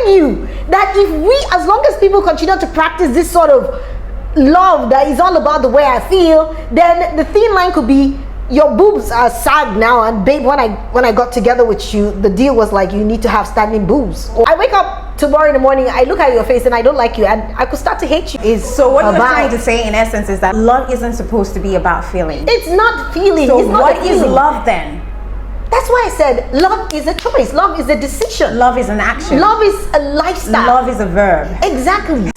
telling you that as long as people continue to practice this sort of love that is all about the way I feel, then the thin line could be your boobs are sag now, and babe, when I got together with you, the deal was like you need to have standing boobs. I wake up tomorrow in the morning, I look at your face and I don't like you, and I could start to hate you. So what you're trying to say in essence is that love isn't supposed to be about feeling. It's not feeling. So it's not what is love then? That's why I said love is a choice. Love is a decision. Love is an action. Love is a lifestyle. Love is a verb. Exactly.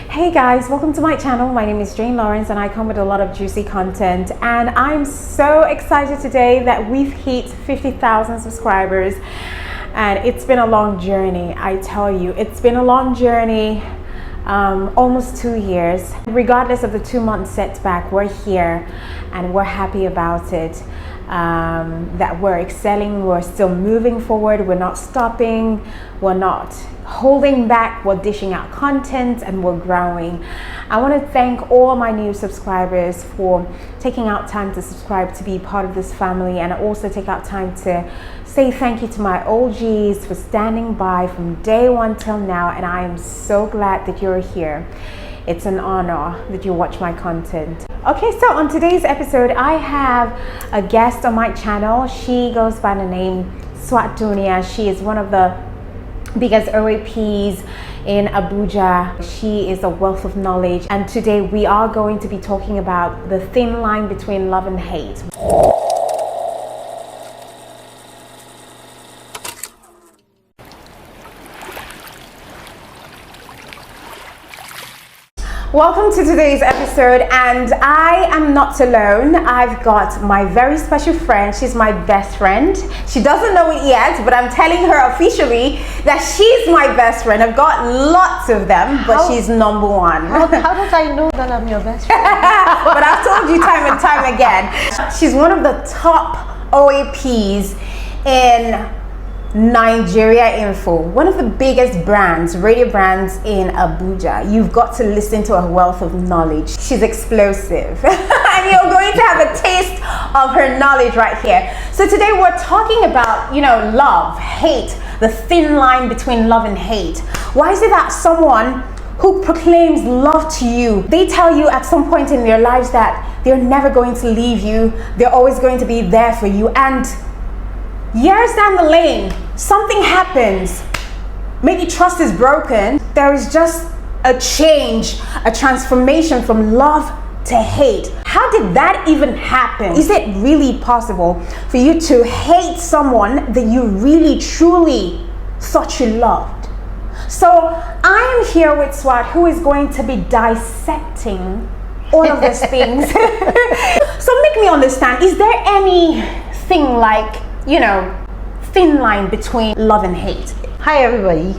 Hey guys, welcome to my channel. My name is Jane Lawrence and I come with a lot of juicy content, and I'm so excited today that we've hit 50,000 subscribers, and it's been a long journey. I tell you, it's been a long journey, almost 2 years. Regardless of the 2-month setback, we're here and we're happy about it. That we're excelling, we're still moving forward, we're not stopping, we're not holding back, we're dishing out content and we're growing. I want to thank all my new subscribers for taking out time to subscribe to be part of this family, and also take out time to say thank you to my OGs for standing by from day one till now, and I am so glad that you're here. It's an honor that you watch my content. Okay, so on today's episode, I have a guest on my channel. She goes by the name Swat Dunia. She is one of the biggest OAPs in Abuja. She is a wealth of knowledge, and today we are going to be talking about the thin line between love and hate. Welcome to today's episode, and I am not alone. I've got my very special friend. She's my best friend. She doesn't know it yet, but I'm telling her officially that she's my best friend. I've got lots of them, but she's number one. How don't I know that I'm your best friend? But I've told you time and time again. She's one of the top OAPs in Nigeria Info, one of the biggest brands, radio brands in Abuja. You've got to listen to her wealth of knowledge. She's explosive. And you're going to have a taste of her knowledge right here. So today we're talking about, love, hate, the thin line between love and hate. Why is it that someone who proclaims love to you, they tell you at some point in their lives that they're never going to leave you, they're always going to be there for you, and years down the lane, something happens. Maybe trust is broken. There is just a change, a transformation from love to hate. How did that even happen? Is it really possible for you to hate someone that you really truly thought you loved? So I am here with Swat, who is going to be dissecting all of these things. So make me understand, is there anything like, thin line between love and hate? Hi everybody.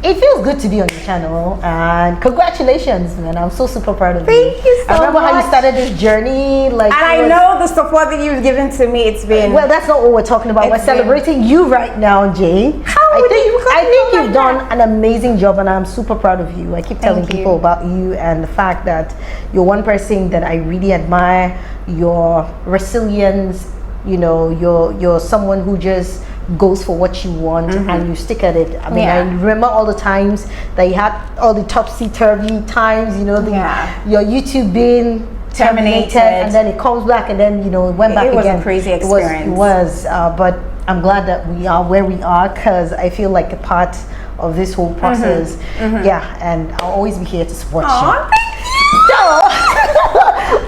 It feels good to be on your channel, and congratulations, man. I'm so super proud of you. Thank you so much. I remember how you started this journey. And I know the support that you've given to me. It's been... Well, that's not what we're talking about. We're celebrating you right now, Jane. I think you've done an amazing job, and I'm super proud of you. I keep telling people about you and the fact that you're one person that I really admire. Your resilience, you're someone who just goes for what you want, and you stick at it. I mean, I remember all the times that you had all the topsy-turvy times, your YouTube being terminated, and then it comes back, and then it went back again. It was a crazy experience. It was but I'm glad that we are where we are, because I feel like a part of this whole process. Yeah, and I'll always be here to support you. Thank you. So,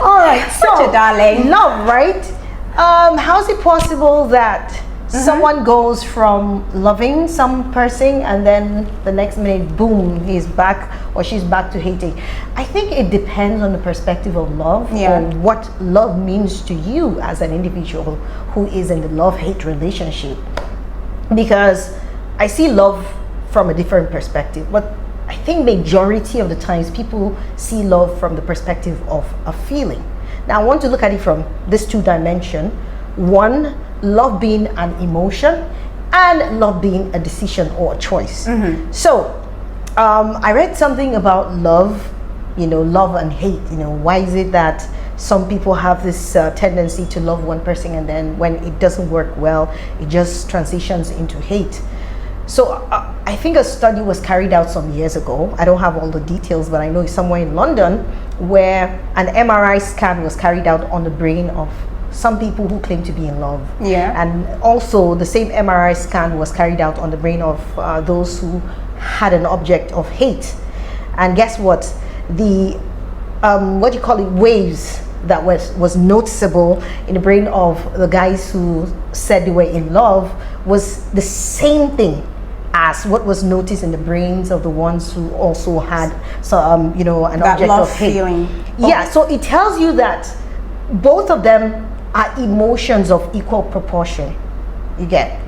all right, such a darling. Love, right? How is it possible that someone goes from loving some person and then the next minute, boom, he's back or she's back to hating? I think it depends on the perspective of love, or what love means to you as an individual who is in the love-hate relationship. Because I see love from a different perspective, but I think majority of the times people see love from the perspective of a feeling. Now I want to look at it from this 2 dimension. One, love being an emotion, and love being a decision or a choice. So I read something about love, love and hate. Why is it that some people have this tendency to love one person, and then when it doesn't work well, it just transitions into hate. So I think a study was carried out some years ago. I don't have all the details, but I know it's somewhere in London, where an MRI scan was carried out on the brain of some people who claim to be in love. Yeah. And also the same MRI scan was carried out on the brain of those who had an object of hate. And guess what? The waves that was noticeable in the brain of the guys who said they were in love was the same thing as what was noticed in the brains of the ones who also had some, an That object love of hate. feeling. Yeah, so it tells you that both of them are emotions of equal proportion. You get?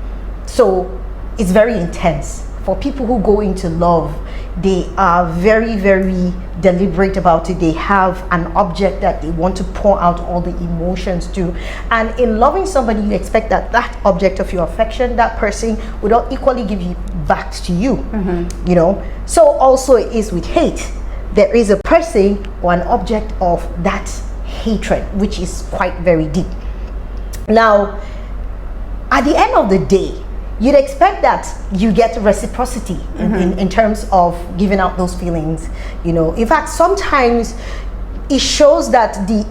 So it's very intense. For people who go into love, they are very, very deliberate about it. They have an object that they want to pour out all the emotions to. And in loving somebody, you expect that that object of your affection, that person, would not equally give you back to you. So also it is with hate. There is a person or an object of that hatred, which is quite very deep. Now, at the end of the day, you'd expect that you get reciprocity in terms of giving out those feelings. In fact, sometimes it shows that the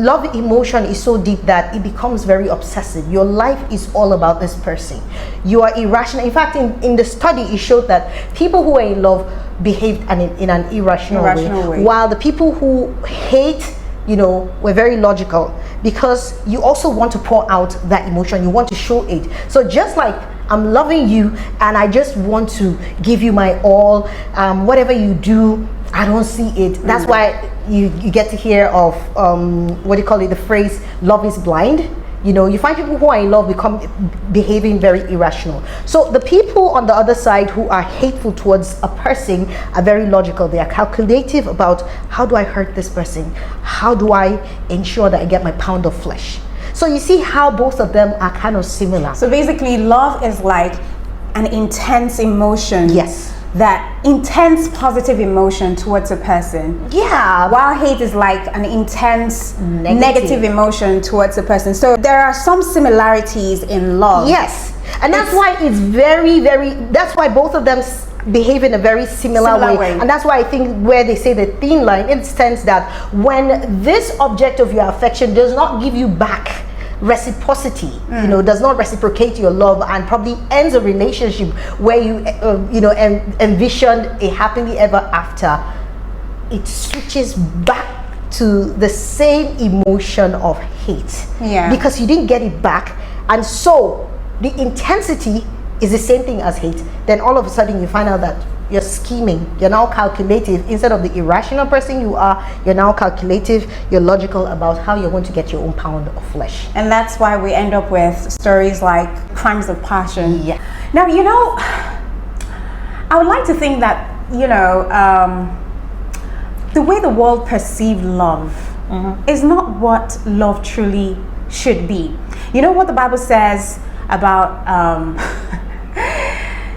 love emotion is so deep that it becomes very obsessive. Your life is all about this person. You are irrational. In fact, in the study, it showed that people who are in love behaved in an irrational way, while the people who hate, were very logical, because you also want to pour out that emotion. You want to show it. So just like I'm loving you and I just want to give you my all, whatever you do, I don't see it. That's why you get to hear of the phrase love is blind. You find people who are in love become behaving very irrational. So the people on the other side who are hateful towards a person are very logical. They are calculative about, how do I hurt this person? How do I ensure that I get my pound of flesh? So you see how both of them are kind of similar. So basically, love is like an intense emotion. Yes. That intense positive emotion towards a person. Yeah. While hate is like an intense negative emotion towards a person. So there are some similarities in love. Yes. And that's why it's very, very, that's why both of them behave in a very similar way. And that's why I think where they say the thin line, in the sense that when this object of your affection does not give you back reciprocity, does not reciprocate your love, and probably ends a relationship where you envisioned a happily ever after, it switches back to the same emotion of hate. Because you didn't get it back, and so the intensity is the same thing as hate. Then all of a sudden you find out that you're scheming, you're now calculative. Instead of the irrational person you are, you're now calculative, you're logical about how you're going to get your own pound of flesh. And that's why we end up with stories like crimes of passion. Yeah. Now, I would like to think that, the way the world perceives love is not what love truly should be. You know what the Bible says about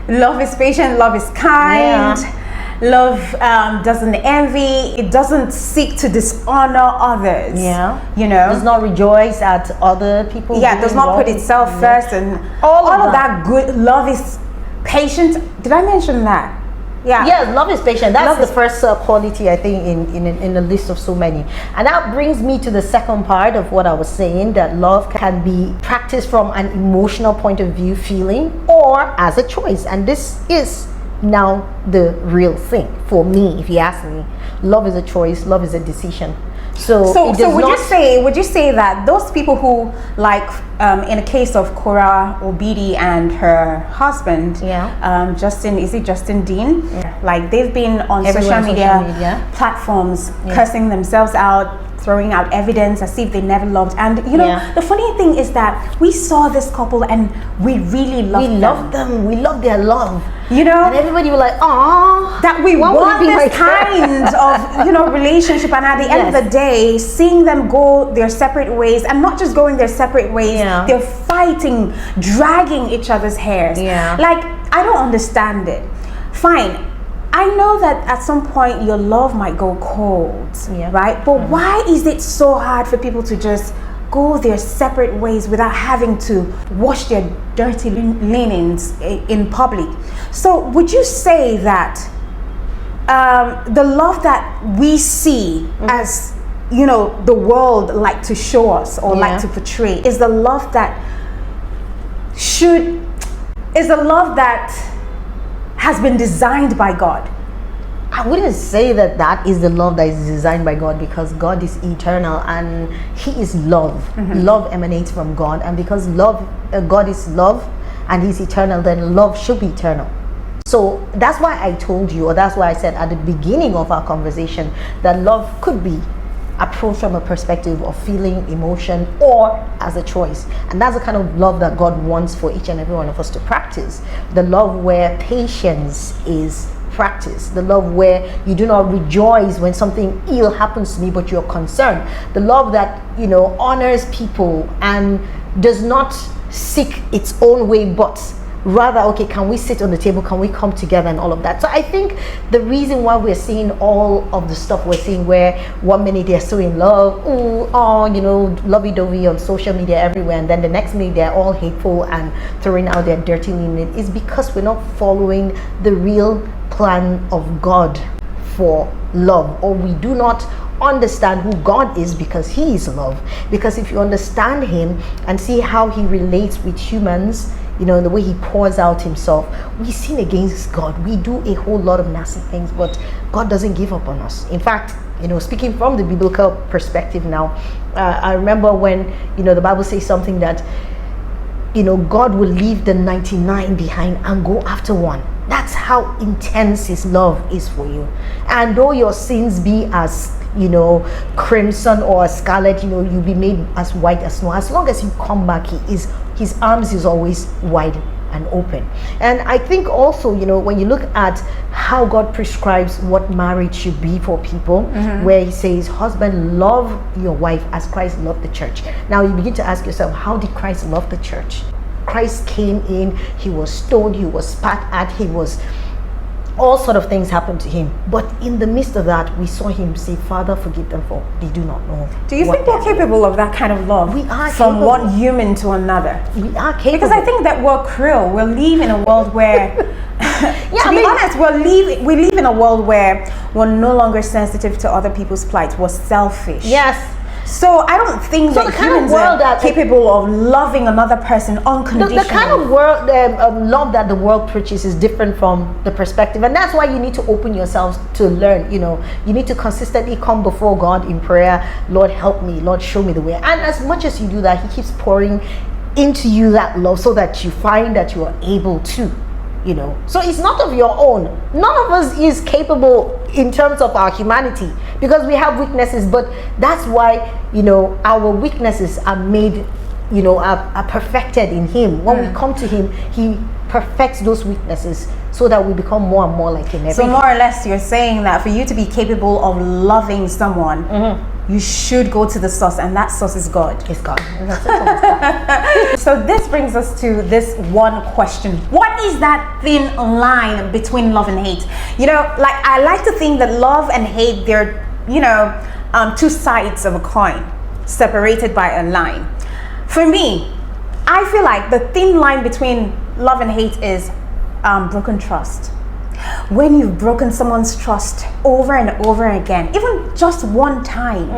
love is patient, love is kind, love doesn't envy, it doesn't seek to dishonor others. Does not rejoice at other people. Does not put itself first, and all of that good. Love is patient. Did I mention that? Love is patient. That's the first quality, I think, in a list of so many. And that brings me to the second part of what I was saying, that love can be practiced from an emotional point of view, feeling, or as a choice. And this is now the real thing for me, if you ask me. Love is a choice, love is a decision. So would you say that those people who, like in the case of Kora Obidi and her husband, Justin Dean, like they've been on social media platforms cursing themselves out, throwing out evidence as if they never loved. And the funny thing is that we saw this couple and we really loved them. We loved their love. And everybody was like, "Aw, that we want this kind of relationship." And at the end of the day, seeing them go their separate ways, and not just going their separate ways, they're fighting, dragging each other's hairs. Like, I don't understand it. Fine, I know that at some point your love might go cold, Yeah. right? But why is it so hard for people to just go their separate ways without having to wash their dirty linens in public? So would you say that the love that we see as, you know, the world like to show us or like to portray is the love that has been designed by God? I wouldn't say that that is the love that is designed by God, because God is eternal and He is love. Love emanates from God, and because God is love and He's eternal, then love should be eternal. So that's why I told you, or that's why I said at the beginning of our conversation, that love could be approached from a perspective of feeling, emotion, or as a choice. And that's the kind of love that God wants for each and every one of us to practice. The love where patience is practiced. The love where you do not rejoice when something ill happens to me, but you're concerned. The love that, you know, honors people and does not seek its own way, but rather, okay, can we sit on the table, can we come together, and all of that. So I think the reason why we're seeing all of the stuff we're seeing, where 1 minute they're so in love, you know, lovey-dovey on social media everywhere, and then the next minute they're all hateful and throwing out their dirty linen, is because we're not following the real plan of God for love, or we do not understand who God is, because He is love. Because if you understand Him and see how He relates with humans, you know, in the way He pours out Himself, we sin against God. We do a whole lot of nasty things, but God doesn't give up on us. In fact, you know, speaking from the biblical perspective now, I remember when, you know, the Bible says something that, you know, God will leave the 99 behind and go after one. That's how intense His love is for you. And though your sins be as, you know, crimson or scarlet, you know, you'll be made as white as snow. As long as you come back, His arms is always wide and open. And I think also, you know, when you look at how God prescribes what marriage should be for people, where He says, husband, love your wife as Christ loved the church. Now you begin to ask yourself, how did Christ love the church? Christ came in, He was stoned, He was spat at, He was, all sort of things happened to Him. But in the midst of that, we saw Him say, Father, forgive them, for they do not know. Do you think we're capable of that kind of love? We are from capable. one human to another. We are capable. Because I think that we're cruel. We live in a world where, to be honest, we live in a world where we're no longer sensitive to other people's plight. We're selfish. Yes. So I don't think that humans are capable of loving another person unconditionally. The kind of world love that the world preaches is different from the perspective, and that's why you need to open yourselves to learn. You know, you need to consistently come before God in prayer. Lord, help me. Lord, show me the way. And as much as you do that, He keeps pouring into you that love, so that you find that you are able to. You know, so it's not of your own. None of us is capable in terms of our humanity, because we have weaknesses. But that's why, you know, our weaknesses are made, you know, are perfected in Him. When we come to Him, He perfects those weaknesses so that we become more and more like Him. So more or less, you're saying that for you to be capable of loving someone, you should go to the source, and that source is God. It's God. That's it. So this brings us to this one question: what is that thin line between love and hate? You know, like, I like to think that love and hate, they're, you know, two sides of a coin separated by a line. For me, I feel like the thin line between love and hate is broken trust. When you've broken someone's trust over and over again, even just one time,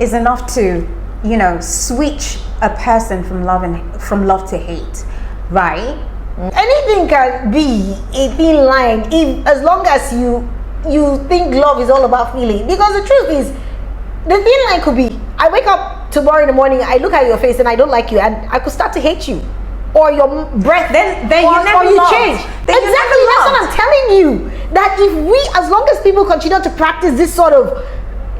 is enough to, you know, switch a person from love to hate, right? Anything can be a thin line, as long as you think love is all about feeling. Because the truth is, the thin line could be, I wake up tomorrow in the morning, I look at your face and I don't like you, and I could start to hate you. Or your breath, then you never change. Then exactly, that's what I'm telling you. That if we, as long as people continue to practice this sort of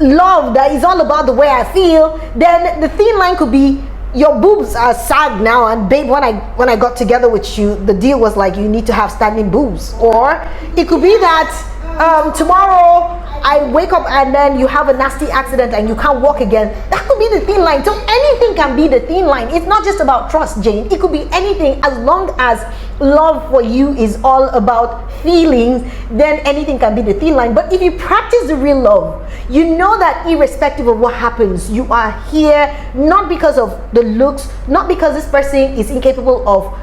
love that is all about the way I feel, then the thin line could be, your boobs are sag now, and babe, when I got together with you, the deal was like, you need to have standing boobs. Or it could be that tomorrow I wake up and then you have a nasty accident and you can't walk again. That could be the thin line. So anything can be the thin line. It's not just about trust, Jane. It could be anything. As long as love for you is all about feelings, then anything can be the thin line. But if you practice the real love, you know that irrespective of what happens, you are here not because of the looks, not because this person is incapable of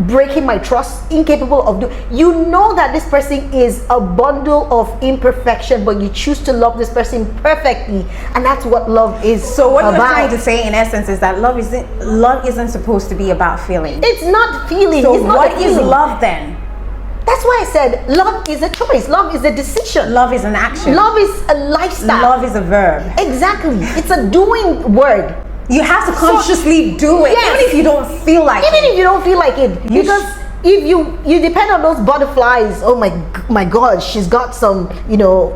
breaking my trust, incapable of you know that this person is a bundle of imperfection, but you choose to love this person perfectly, and that's what love is. So what you're trying to say in essence is that love isn't supposed to be about feeling. It's not feeling. So it's not what is love then? That's why I said love is a choice. Love is a decision. Love is an action. Love is a lifestyle. Love is a verb. Exactly. It's a doing word. You have to consciously do it, yes. Even if you don't feel like it. Even if you don't feel like it. Because if you depend on those butterflies, oh my God, she's got some,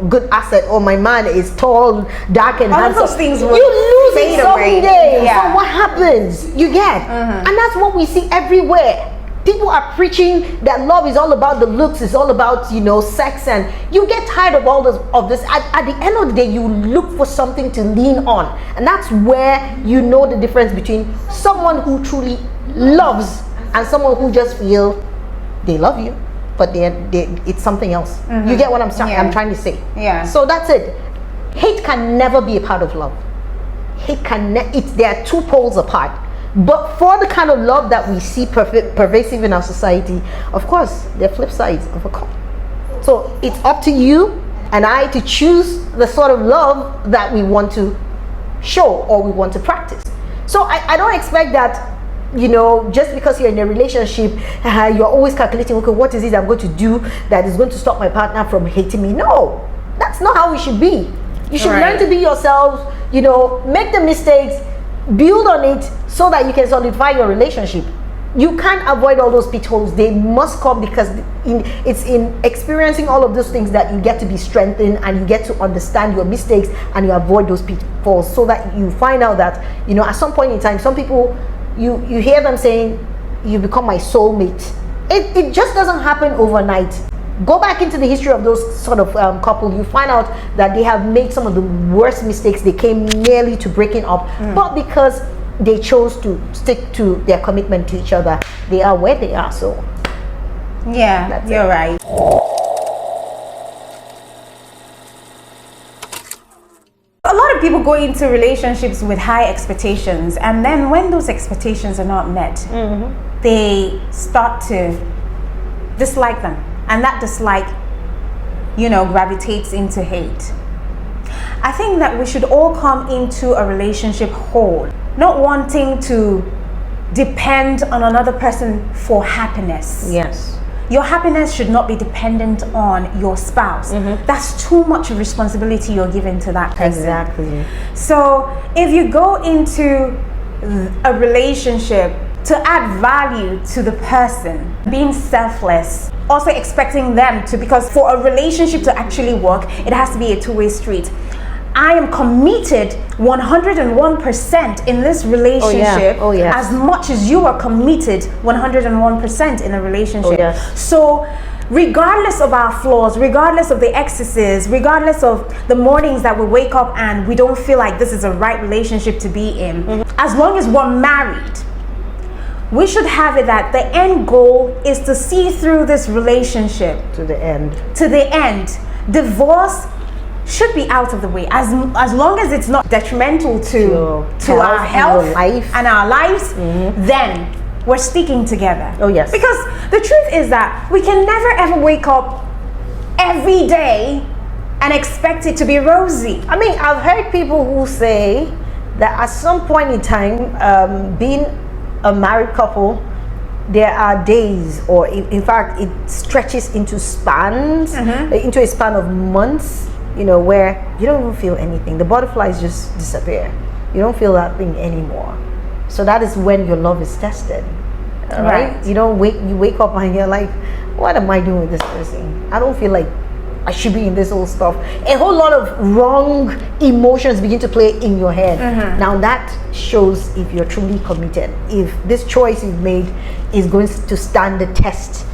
good asset, or my man is tall, dark and handsome. All those things will you lose fade it away. someday. Yeah. So what happens? You get. And that's what we see everywhere. People are preaching that love is all about the looks, it's all about, sex, and you get tired of all this. At the end of the day, you look for something to lean on. And that's where you know the difference between someone who truly loves and someone who just feel they love you, but it's something else. You get what I'm trying to say? Yeah. So that's it. Hate can never be a part of love. Hate there are two poles apart. But for the kind of love that we see pervasive in our society, of course, there are flip sides of a coin. So it's up to you and I to choose the sort of love that we want to show or we want to practice. So I don't expect that, just because you're in a relationship, you're always calculating, okay, what is it I'm going to do that is going to stop my partner from hating me? No, that's not how we should be. You should learn to be yourselves, make the mistakes, build on it so that you can solidify your relationship. You can't avoid all those pitfalls. They must come because it's in experiencing all of those things that you get to be strengthened and you get to understand your mistakes and you avoid those pitfalls, so that you find out that, at some point in time, some people, you hear them saying, you become my soulmate. It just doesn't happen overnight. Go back into the history of those sort of couple, you find out that they have made some of the worst mistakes. They came nearly to breaking up, but because they chose to stick to their commitment to each other, they are where they are. So yeah, you're right. A lot of people go into relationships with high expectations, and then when those expectations are not met, they start to dislike them. And that dislike, gravitates into hate. I think that we should all come into a relationship whole, not wanting to depend on another person for happiness. yes, Your happiness should not be dependent on your spouse. That's too much responsibility you're giving to that person. exactly. So if you go into a relationship to add value to the person, being selfless, also expecting them to, because for a relationship to actually work, it has to be a two-way street. I am committed 101% in this relationship, as much as you are committed 101% in a relationship. So regardless of our flaws, regardless of the excesses, regardless of the mornings that we wake up and we don't feel like this is a right relationship to be in, as long as we're married, we should have it that the end goal is to see through this relationship To the end. Divorce should be out of the way, as long as it's not detrimental to our health and our lives. Then we're sticking together. Oh yes. Because the truth is that we can never ever wake up every day and expect it to be rosy. I mean, I've heard people who say that at some point in time, being a married couple, there are days, or in fact it stretches into spans, into a span of months, where you don't even feel anything. The butterflies just disappear. You don't feel that thing anymore. So that is when your love is tested. Right? You wake up and you're like, what am I doing with this person? I don't feel like I should be in this whole stuff. A whole lot of wrong emotions begin to play in your head. Now that shows if you're truly committed, if this choice you've made is going to stand the test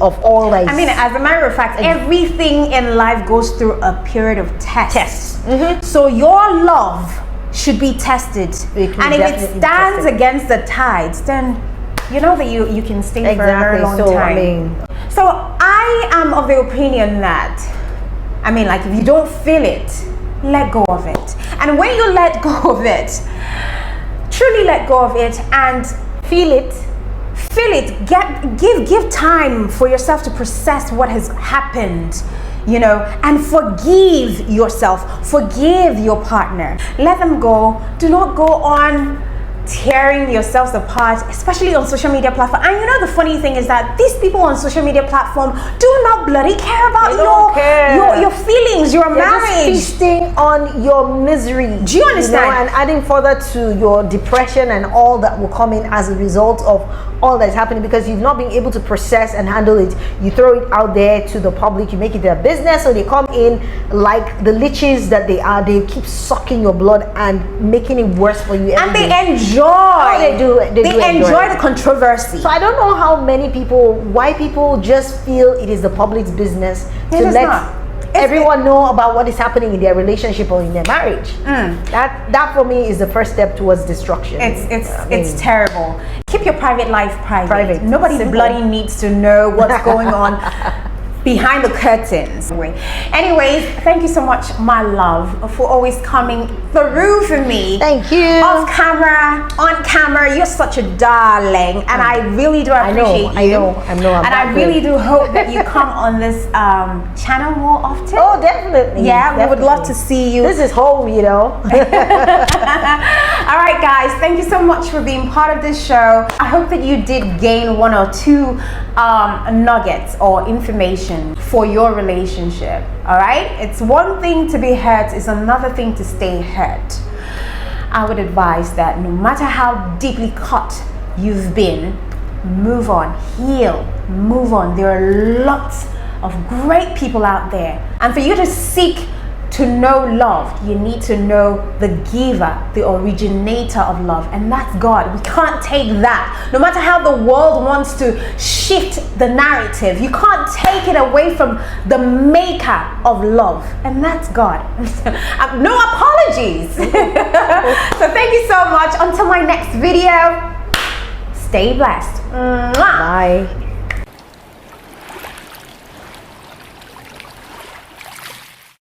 of all that is. I mean, as a matter of fact, everything in life goes through a period of tests. So your love should be tested, and if it stands against the tides, then you know that you can stay for a very long time. So I am of the opinion that, I mean, like, if you don't feel it, let go of it. And when you let go of it, truly let go of it and feel it, give time for yourself to process what has happened, you know, and forgive yourself, forgive your partner, let them go. Do not go on tearing yourselves apart, especially on social media platform. And you know, the funny thing is that these people on social media platform do not bloody care about your feelings, your marriage. Just feasting on your misery. Do you understand? You know, and adding further to your depression and all that will come in as a result of all that's happening, because you've not been able to process and handle it. You throw it out there to the public, you make it their business, so they come in like the leeches that they are. They keep sucking your blood and making it worse for you. And they enjoy. They enjoy the controversy. So I don't know how many people, why people just feel it is the public's business to let everyone know about what is happening in their relationship or in their marriage. That for me is the first step towards destruction. It's terrible. Keep your private life private. Nobody bloody needs to know what's going on behind the curtains. Anyways, thank you so much, my love, for always coming through for me. Thank you. Off camera, on camera, you're such a darling, and I really do appreciate you. I know. And I really do hope that you come on this channel more often. Oh, definitely. Yeah, we would love to see you. This is home, you know. All right, guys, thank you so much for being part of this show. I hope that you did gain one or two nuggets or information for your relationship. All right, it's one thing to be hurt, it's another thing to stay hurt. I would advise that no matter how deeply cut you've been, move on, heal, move on. There are lots of great people out there, and for you to seek to know love, you need to know the giver, the originator of love, and that's God. We can't take that. No matter how the world wants to shift the narrative, you can't take it away from the maker of love, and that's God. No apologies. So thank you so much. Until my next video, stay blessed. Mwah. Bye.